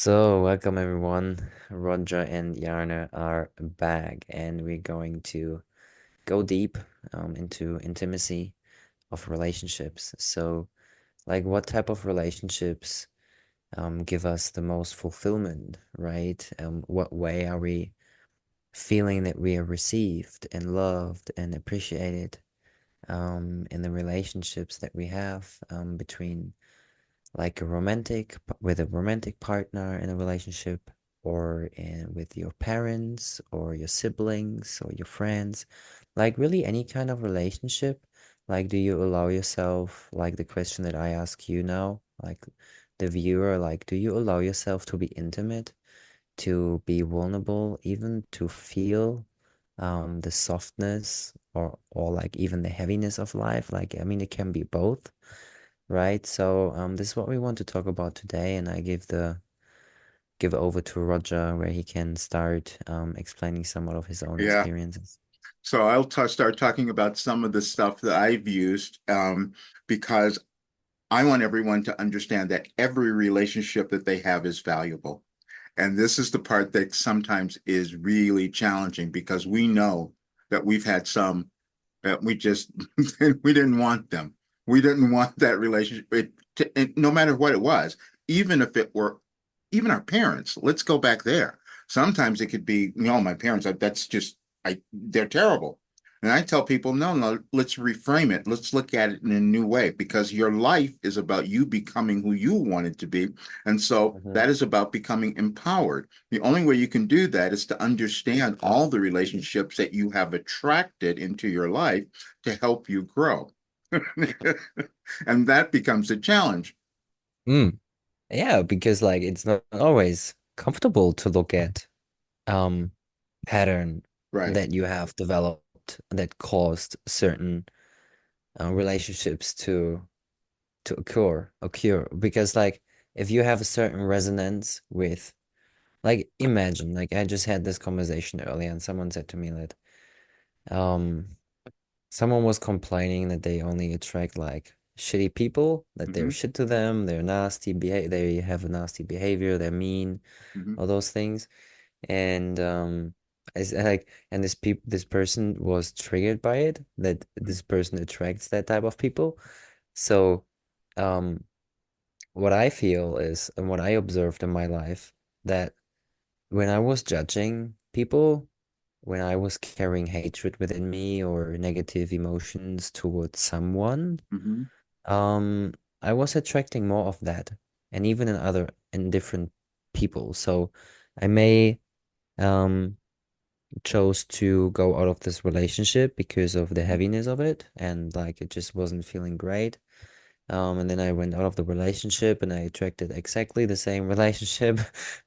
Welcome everyone. Roger and Yarna are back, and we're going to go deep into intimacy of relationships. What type of relationships give us the most fulfillment, right? What way are we feeling that we are received and loved and appreciated in the relationships that we have between like with a romantic partner in a relationship with your parents or your siblings or your friends, like really any kind of relationship. Like, do you allow yourself, like the question that I ask you now, like the viewer, like, do you allow yourself to be intimate, to be vulnerable, even to feel the softness or like even the heaviness of life? Like, I mean, it can be both, right? This is what we want to talk about today, and I give it over to Roger where he can start explaining somewhat of his own Yeah. experiences. So I'll start talking about some of the stuff that I've used because I want everyone to understand that every relationship that they have is valuable. And this is the part that sometimes is really challenging because we know that we've had some that we just we didn't want them. We didn't want that relationship. No matter what it was, even if it were even our parents. Let's go back there. Sometimes it could be, my parents. That's just they're terrible. And I tell people, no, no, let's reframe it. Let's look at it in a new way because your life is about you becoming who you want it to be. And so Hmm. that is about becoming empowered. The only way you can do that is to understand all the relationships that you have attracted into your life to help you grow. And that becomes a challenge. Mm. Yeah, because like it's not always comfortable to look at um pattern Right. that you have developed that caused certain relationships to occur because like if you have a certain resonance with, like, imagine, like I just had this conversation earlier and someone said to me that um someone was complaining that they only attract like shitty people, that they're Hmm. shit to them, they're nasty, they have a nasty behavior, they're mean, Hmm. all those things. And it's like, and this person was triggered by it, that this person attracts that type of people. So um what I feel is, and what I observed in my life, that when I was judging people, when I was carrying hatred within me or negative emotions towards someone, Hmm. um, I was attracting more of that, and even in different people. So I may um chose to go out of this relationship because of the heaviness of it, and like it just wasn't feeling great. And then I went out of the relationship and I attracted exactly the same relationship,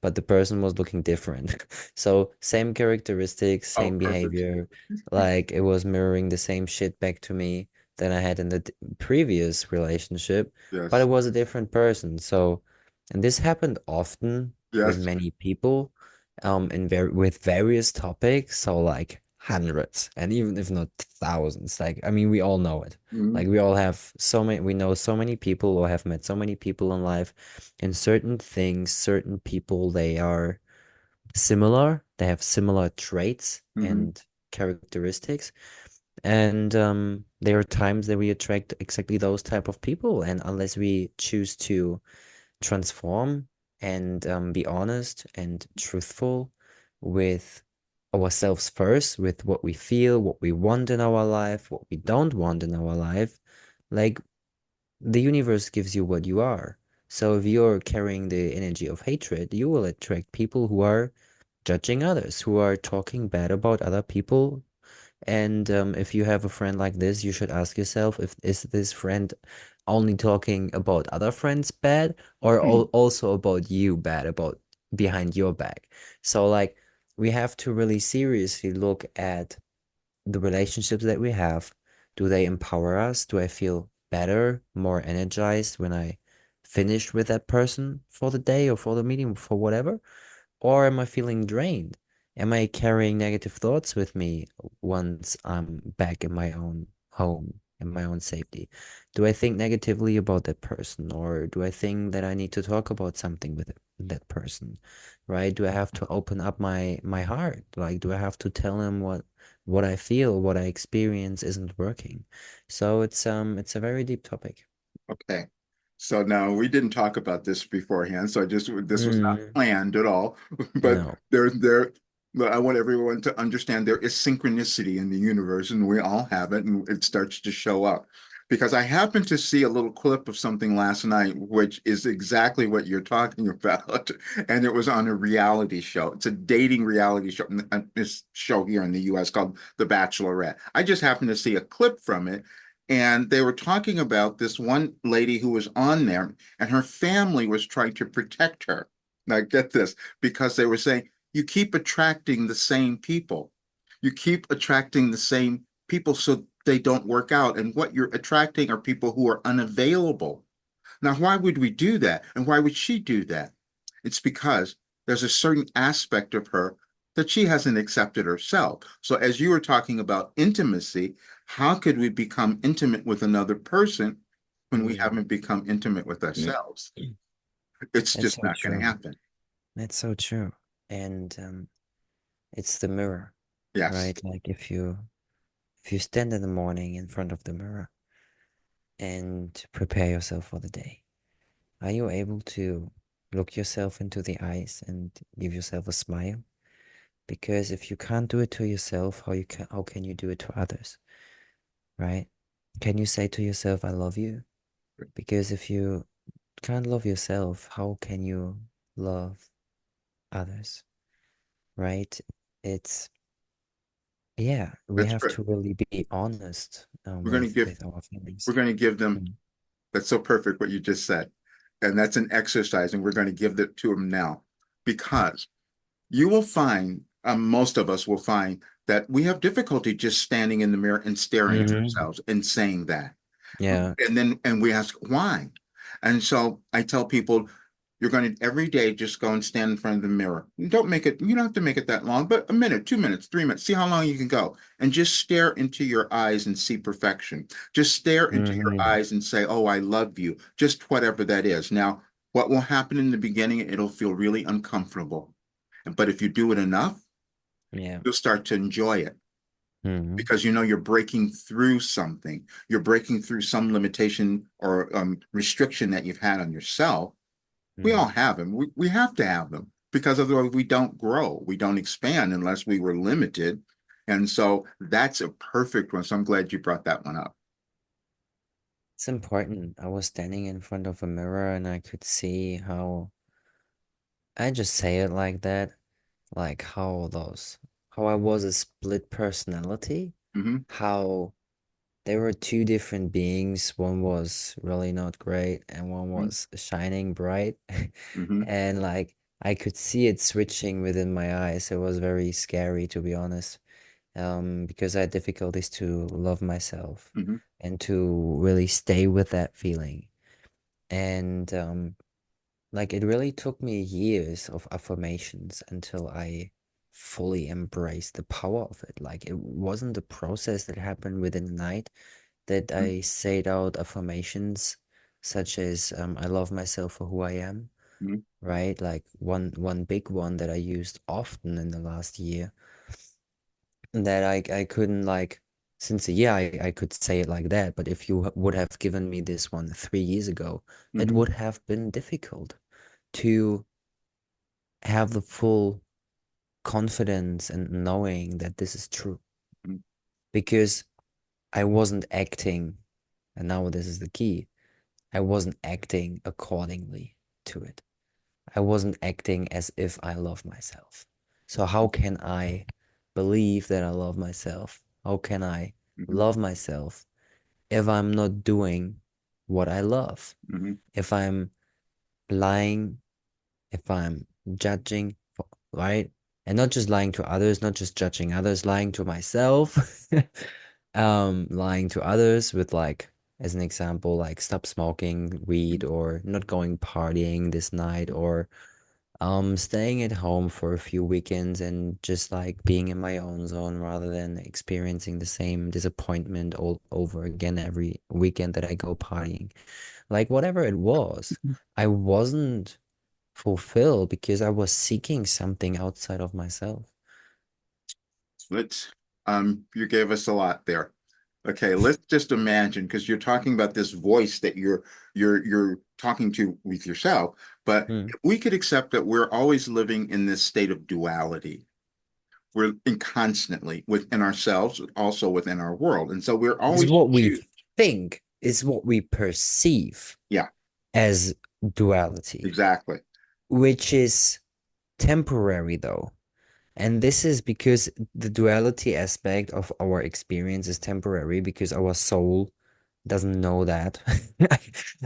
but the person was looking different. So same characteristics, Oh, same perfect. behavior, like it was mirroring the same shit back to me than I had in the previous relationship, but it Yes. was a different person. So, and this happened often with Yes. many people, in with various topics. So like hundreds, and even if not thousands, like I mean, we all know it. Hmm. Like we all have so many, we know so many people or have met so many people in life, and certain things, certain people, they are similar. They have similar traits Hmm. and characteristics. And there are times that we attract exactly those type of people. And unless we choose to transform and be honest and truthful with ourselves first, with what we feel, what we want in our life, what we don't want in our life, like the universe gives you what you are. So if you're carrying the energy of hatred, you will attract people who are judging others, who are talking bad about other people. And if you have a friend like this, you should ask yourself, if is this friend only talking about other friends bad, or also about you bad, about behind your back. So like we have to really seriously look at the relationships that we have. Do they empower us? Do I feel better, more energized when I finish with that person for the day or for the meeting, for whatever? Or am I feeling drained? Am I carrying negative thoughts with me once I'm back in my own home? and my own safety. Do I think negatively about that person, or do I think that I need to talk about something with that person, right? Do I have to open up my heart? Like, do I have to tell him what I feel, what I experience isn't working? So it's a very deep topic. Okay. So now we didn't talk about this beforehand, so this was not Mm, planned at all. But no. but I want everyone to understand there is synchronicity in the universe, and we all have it, and it starts to show up. Because I happened to see a little clip of something last night, which is exactly what you're talking about, and it was on a reality show. It's a dating reality show, this show here in the U.S. called The Bachelorette. I just happened to see a clip from it, and they were talking about this one lady who was on there, and her family was trying to protect her. Now, get this, because they were saying, you keep attracting the same people. You keep attracting the same people so they don't work out. And what you're attracting are people who are unavailable. Now, why would we do that? And why would she do that? It's because there's a certain aspect of her that she hasn't accepted herself. So, as you were talking about intimacy, how could we become intimate with another person when we Mm. haven't become intimate with ourselves? It's That's just so not going to true. happen. That's so true. And it's the mirror, Yes, right? Like if you stand in the morning in front of the mirror and prepare yourself for the day, are you able to look yourself into the eyes and give yourself a smile? Because if you can't do it to yourself, how can you do it to others, right? Can you say to yourself, I love you? Because if you can't love yourself, how can you love others, right? It's Yeah, we that's have true. to really be honest We're going to give with our we're feelings. going to give them. Mm. That's so perfect what you just said, and that's an exercise, and we're going to give that to them now, because you will find, most of us will find that we have difficulty just standing in the mirror and staring at Hmm. ourselves and saying that. Yeah. And we ask why. And so I tell people, you're going to every day just go and stand in front of the mirror. Don't make it, you don't have to make it that long, but a minute, 2 minutes, 3 minutes, see how long you can go. And just stare into your eyes and see perfection. Just stare into your Hmm. eyes and say, oh, I love you. Just whatever that is. Now, what will happen in the beginning, it'll feel really uncomfortable. But if you do it enough, Yeah. you'll start to enjoy it, Hmm. because you know you're breaking through something. You're breaking through some limitation or restriction that you've had on yourself. We all Hmm. have them. We have to have them, because otherwise we don't grow. We don't expand unless we were limited. And so that's a perfect one. So I'm glad you brought that one up. It's important. I was standing in front of a mirror and I could see how I just say it like that, like how I was a split personality, Hmm. how there were two different beings. One was really not great and one was shining bright. Hmm. And like I could see it switching within my eyes. It was very scary to be honest. Because I had difficulties to love myself Hmm. and to really stay with that feeling. And like it really took me years of affirmations until I fully embraced the power of it. Like it wasn't a process that happened within the night that I said out affirmations such as I love myself for who I am, Hmm. right? Like one big one that I used often in the last year that I couldn't like since a year I could say it like that, but if you would have given me this one 3 years ago, it Hmm. would have been difficult to have the full confidence and knowing that this is true because I wasn't acting, and now this is the key. I wasn't acting accordingly to it. I wasn't acting as if I love myself. So how can I believe that I love myself? How can I Hmm. love myself if I'm not doing what I love? Hmm. If I'm lying, if I'm judging, right? And not just lying to others, not just judging others, lying to myself. Lying to others with like, as an example, like stop smoking weed or not going partying this night or Staying at home for a few weekends and just like being in my own zone rather than experiencing the same disappointment all over again every weekend that I go partying. Like whatever it was, I wasn't fulfilled because I was seeking something outside of myself. Let's, you gave us a lot there. Okay, let's just imagine, because you're talking about this voice that you're talking to with yourself, but Hmm. if we could accept that we're always living in this state of duality. We're in constantly within ourselves, also within our world. And so we're It's always what we choose. think, it's what we perceive Yeah, as duality, exactly. which is temporary though. And this is because the duality aspect of our experience is temporary because our soul doesn't know that.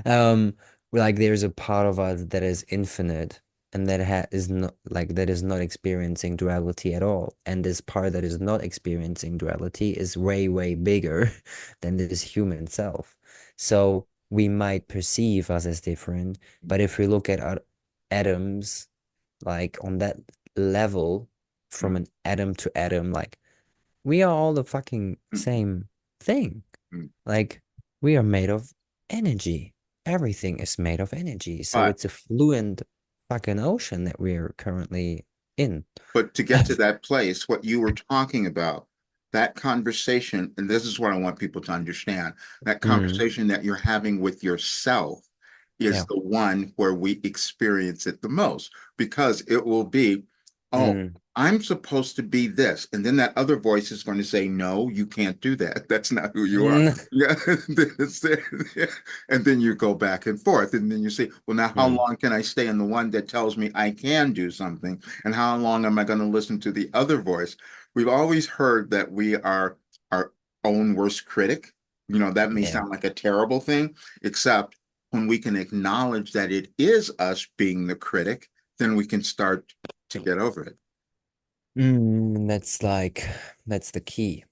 Um, like there's a part of us that is infinite and that ha is not like that is not experiencing duality at all. And this part that is not experiencing duality is way, way bigger than this human self. So we might perceive us as different, but if we look at our atoms, like on that level, from an atom to atom, like we are all the fucking same thing. Like we are made of energy. Everything is made of energy. So But it's a fluent fucking ocean that we're currently in. but to get to that place, what you were talking about, that conversation, and this is what I want people to understand, that Mm, conversation that you're having with yourself is yeah. the one where we experience it the most because it will be, oh, Mm, I'm supposed to be this. And then that other voice is going to say, no, you can't do that. That's not who you are. mm, Yeah. Yeah. And then you go back and forth. And then you say, well, now how mm, long can I stay in the one that tells me I can do something? And how long am I going to listen to the other voice? We've always heard that we are our own worst critic. That may yeah. sound like a terrible thing, except when we can acknowledge that it is us being the critic, then we can start to get over it. That's like, that's the key.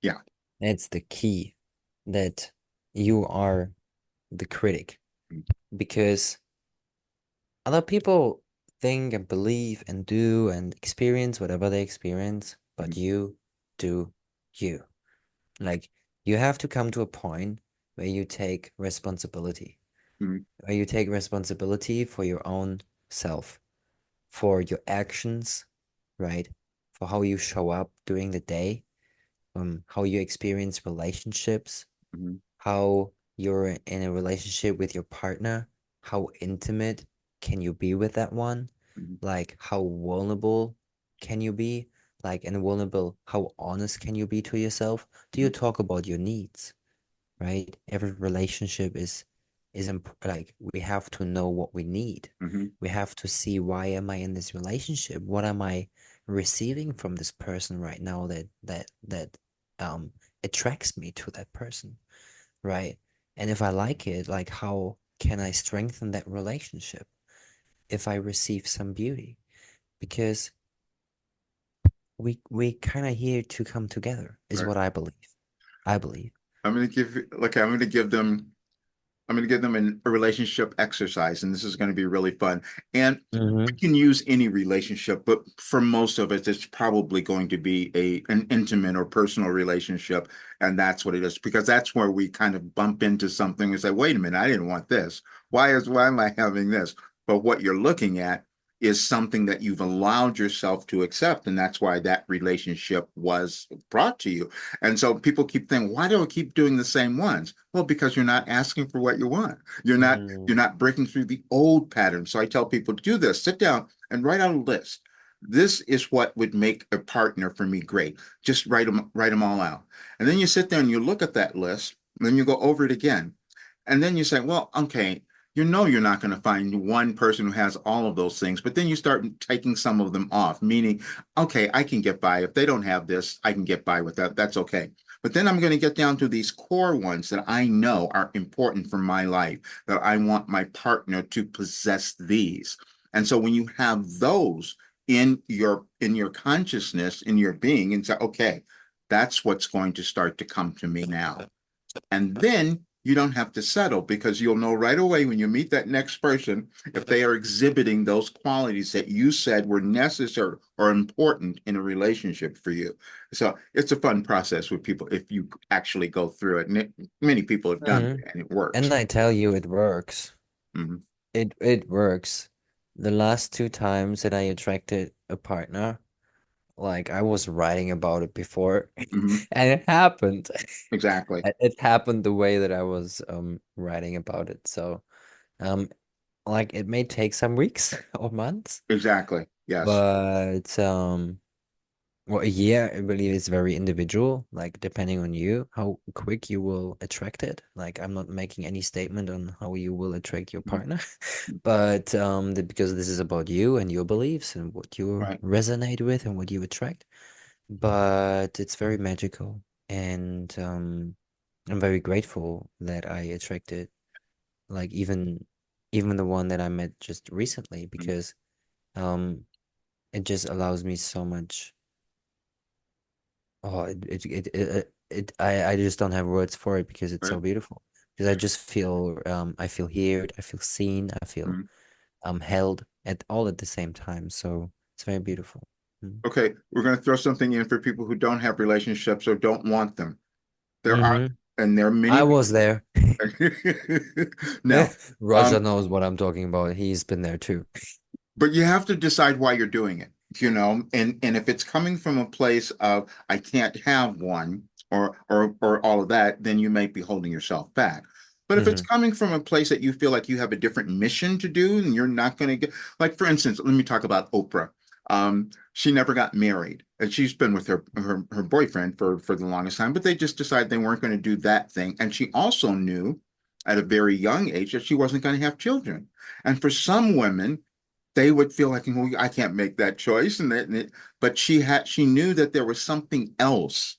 Yeah. That's the key that you are the critic because other people think and believe and do and experience whatever they experience, but you do you. Like, you have to come to a point where you take responsibility, Mhm. where you take responsibility for your own self, for your actions, right? For how you show up during the day, how you experience relationships, Mhm. how you're in a relationship with your partner, how intimate can you be with that one? Mhm. Like how vulnerable can you be? Like and vulnerable, how honest can you be to yourself? Do you Mhm. talk about your needs, right? Every relationship is imp like we have to know what we need. Mhm. We have to see why am I in this relationship? What am I receiving from this person right now that um attracts me to that person? Right. And if I like it, like how can I strengthen that relationship if I receive some beauty? Because we kind of here to come together is Right. what I believe. I believe. I'm going to give them a relationship exercise, and this is going to be really fun. And we Mm-hmm. can use any relationship, but for most of us, it's probably going to be an intimate or personal relationship, and that's what it is, because that's where we kind of bump into something and say, "Wait a minute, I didn't want this. Why am I having this?" But what you're looking at is something that you've allowed yourself to accept, and that's why that relationship was brought to you. And so people keep thinking, why do I keep doing the same ones? Well, because you're not asking for what you want. You're Mm-hmm. not breaking through the old patterns. So I tell people to do this, sit down and write out a list. This is what would make a partner for me great. Just write them all out. And then you sit there and you look at that list, and then you go over it again. And then you say, well, okay, you're not going to find one person who has all of those things, but then you start taking some of them off, meaning, okay, I can get by. If they don't have this, I can get by with that. That's okay. But then I'm going to get down to these core ones that I know are important for my life, that I want my partner to possess these. And so when you have those in your consciousness, in your being, and say, okay, that's what's going to start to come to me now. And then you don't have to settle because you'll know right away when you meet that next person if they are exhibiting those qualities that you said were necessary or important in a relationship for you. So it's a fun process with people if you actually go through it. And many people have done Hmm. it and it works. And I tell you, it works. Hmm. It works. The last two times that I attracted a partner, like I was writing about it before, Hmm. and it happened. Exactly. It happened the way that I was writing about it. So um like it may take some weeks or months, Exactly. Yes. but well, a year I believe is very individual, like depending on you, how quick you will attract it. Like I'm not making any statement on how you will attract your Mhm. partner, but because this is about you and your beliefs and what you Right. resonate with and what you attract. But it's very magical, and I'm very grateful that I attracted like even the one that I met just recently Mhm. because um it just allows me so much. Oh, I just don't have words for it because it's so Right. beautiful. Because I feel heard, I feel seen, I feel Mhm. held at all at the same time. So it's very beautiful. Mm. Okay, we're going to throw something in for people who don't have relationships or don't want them. There are, Mm-hmm. and there are I many was there. people. Now, Roger knows what I'm talking about. He's been there too. but you have to decide why you're doing it, and if it's coming from a place of I can't have one or all of that, then you might be holding yourself back. But if it's Hmm. coming from a place that you feel like you have a different mission to do and you're not going to get, like for instance, let me talk about Oprah. She never got married, and she's been with her boyfriend for the longest time, but they just decided they weren't going to do that thing. And she also knew at a very young age that she wasn't going to have children. And for some women, they would feel like, well, I can't make that choice, but she knew that there was something else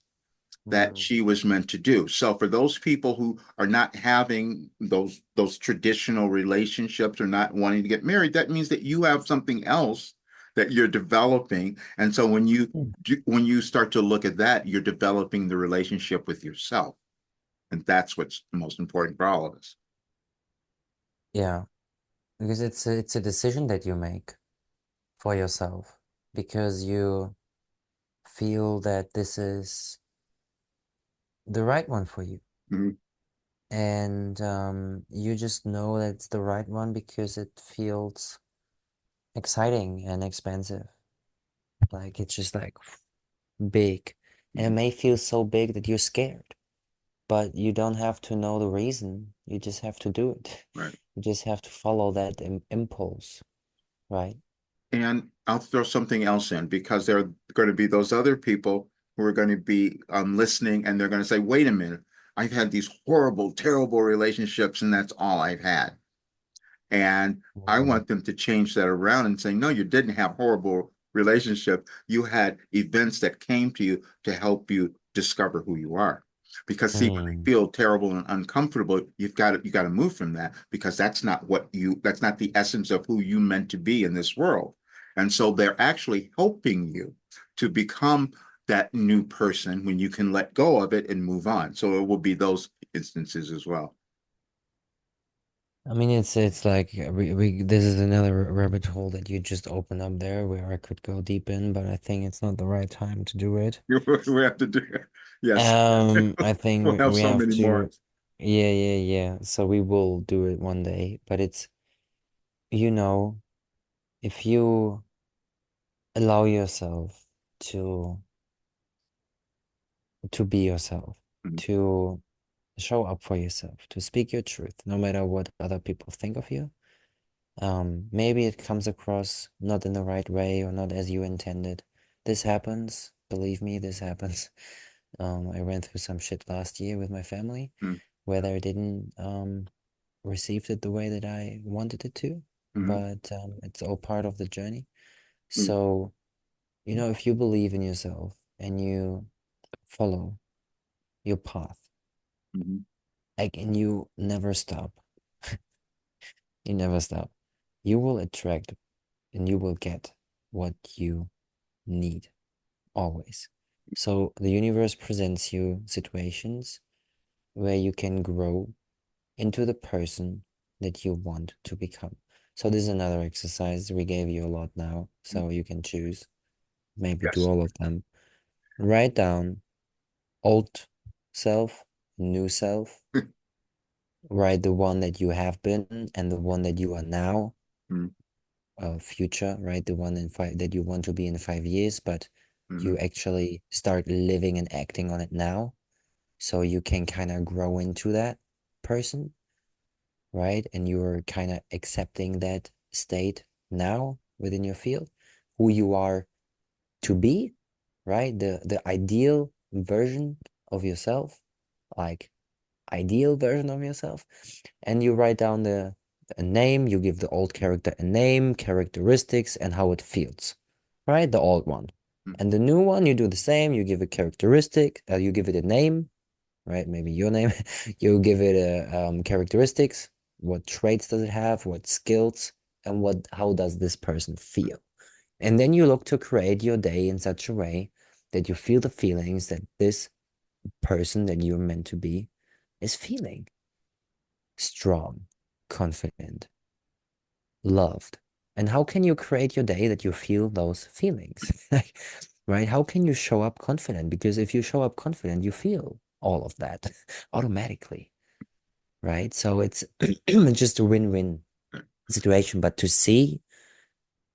that Mm. she was meant to do. So for those people who are not having those traditional relationships or not wanting to get married, that means that you have something else that you're developing. And so when you start to look at that, you're developing the relationship with yourself, and that's what's most important for all of us. Yeah, because it's a decision that you make for yourself because you feel that this is the right one for you. Mhm. And you just know that it's the right one because it feels exciting and expensive. Like it's just like big. And it Mhm. may feel so big that you're scared, but you don't have to know the reason. You just have to do it. Right. You just have to follow that impulse, right? And I'll throw something else in because there are going to be those other people who are going to be listening and they're going to say, wait a minute, I've had these horrible, terrible relationships and that's all I've had. And I Mm. want them to change that around and say, no, you didn't have horrible relationship. You had events that came to you to help you discover who you are. Because see, when they Mm. feel terrible and uncomfortable, you got to move from that because that's not the essence of who you meant to be in this world. And so they're actually helping you to become that new person when you can let go of it and move on. So it will be those instances as well. I mean, it's like we this is another rabbit hole that you just open up there where I could go deep in, but I think it's not the right time to do it. We have to do it. Yes. I We'll think have we so have many more. to, yeah, yeah, yeah. So we will do it one day, but it's, you know, if you allow yourself to be yourself, Mhm. to show up for yourself, to speak your truth, no matter what other people think of you. Maybe it comes across not in the right way or not as you intended. This happens. Believe me, this happens. I went through some shit last year with my family, Mhm. whether I didn't received it the way that I wanted it to, Mhm. but it's all part of the journey. Mhm. So, if you believe in yourself and you follow your path, Mhm. like, and you never stop, you never stop, you will attract and you will get what you need always. So the universe presents you situations where you can grow. into the person that you want to become. So this is another exercise. We gave you a lot now, so you can choose. Maybe do Yes. all of them. Write down old self, new self. Write the one that you have been and the one that you are now, Mm-hmm. future, right? The one in five that you want to be in 5 years, but Mm-hmm. you actually start living and acting on it now. So you can kind of grow into that person, right? And you're kind of accepting that state now within your field, who you are to be, right? The ideal version of yourself, like ideal version of yourself. And you write down the a name, you give the old character a name, characteristics, and how it feels, right? The old one. And the new one, you do the same, you give a characteristic, you give it a name, right? Maybe your name. You give it a characteristics. What traits does it have? What skills? And how does this person feel? And then you look to create your day in such a way that you feel the feelings that this person that you're meant to be is feeling. Strong, confident, loved. And how can you create your day that you feel those feelings? Like, right? How can you show up confident? Because if you show up confident, you feel all of that automatically, right? So it's just a win-win situation. But to see,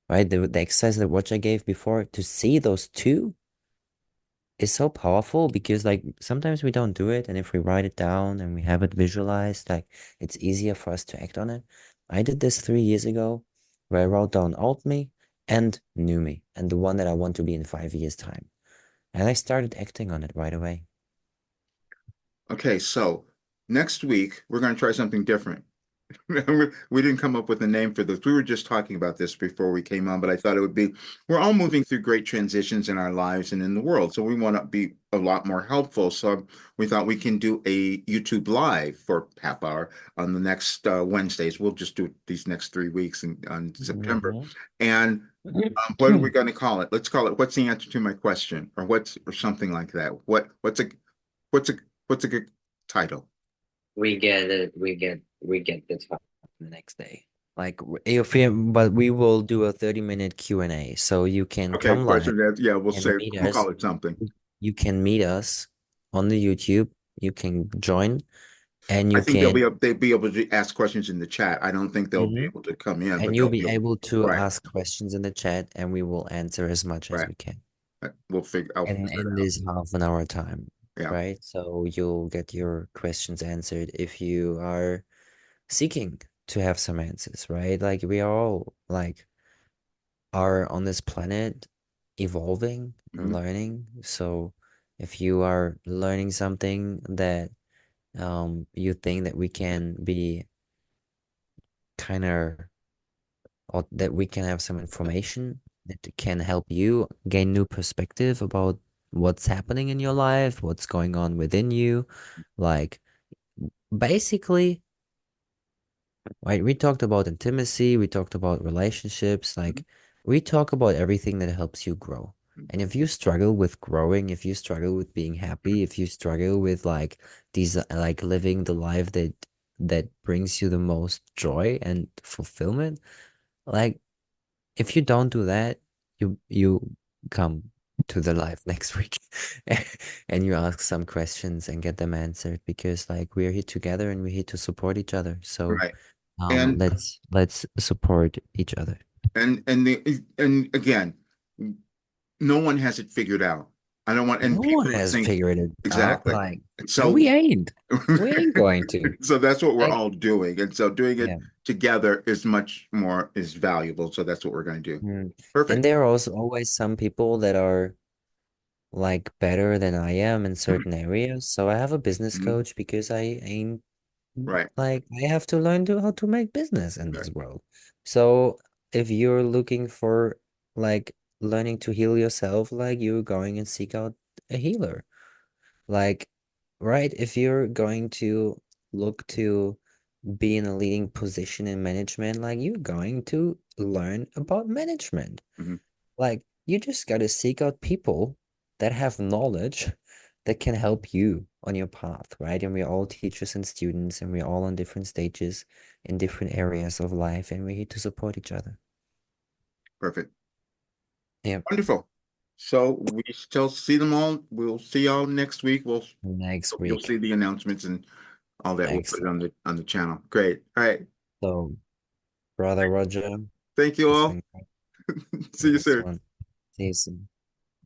right, the exercise that what I gave before, to see those two is so powerful because like sometimes we don't do it, and if we write it down and we have it visualized, like it's easier for us to act on it. I did this 3 years ago where I wrote down old me and new me and the one that I want to be in 5 years' time. And I started acting on it right away. Okay, so next week we're going to try something different. We didn't come up with a name for this. We were just talking about this before we came on, but I thought it would be, we're all moving through great transitions in our lives and in the world. So we want to be a lot more helpful. So we thought we can do a YouTube live for half hour on the next Wednesdays. We'll just do these next 3 weeks on September. Mhm. And what are we going to call it? Let's call it, what's the answer to my question? Or or something like that. What's a, what's a good title? We get it. We get the time the next day. Like if we, but we will do a 30-minute Q&A, so you can Okay, come live question that, yeah, and meet we'll us. call it something. You can meet us on the YouTube. You can join and I you think can they'll be able to ask questions in the chat. I don't think they'll be Mhm. able to come in, And but you'll they'll be be able, able to right, ask questions in the chat and we will answer as much as right. we can I'll in figure it out. this half an hour time, Yeah. right? So you'll get your questions answered if you are seeking to have some answers, right? Like we all like are on this planet evolving and Mhm. learning. So if you are learning something that you think that we can be kind of or that we can have some information that can help you gain new perspective about what's happening in your life, what's going on within you. Like basically, right, we talked about intimacy, we talked about relationships, Mhm. like we talk about everything that helps you grow. And if you struggle with growing, if you struggle with being happy, if you struggle with like these like living the life that brings you the most joy and fulfillment, like if you don't do that, you come to the live next week and you ask some questions and get them answered because like we're here together and we're here to support each other. So Right. And let's support each other. and again, no one has it figured out. I don't want, and No one people has think figured it out, exactly. like, and So we ain't. We ain't going to. so that's what we're Like, all doing. And so doing it yeah. together is much more is valuable. So that's what we're going to do. Mm. And Perfect. there are also always some people that are like better than I am in certain areas. So I have a business Mhm. coach because I ain't Right. like I have to learn how to make business in Right. this world. So if you're looking for like learning to heal yourself, like you're going and seek out a healer. Like, right, if you're going to look to be in a leading position in management, like you're going to learn about management. Mhm. Like, you just got to seek out people that have knowledge that can help you on your path, right? And we're all teachers and students, and we're all on different stages in different areas of life, and we're here to support each other. Perfect. Yeah. Wonderful. So we shall see them all. We'll see y'all next week. Next You'll week. see the announcements and all that. We'll put it Excellent. on the channel. Great. All right. So, Brother Roger, Thank you it's all. been great. See you Nice soon. one. See you soon.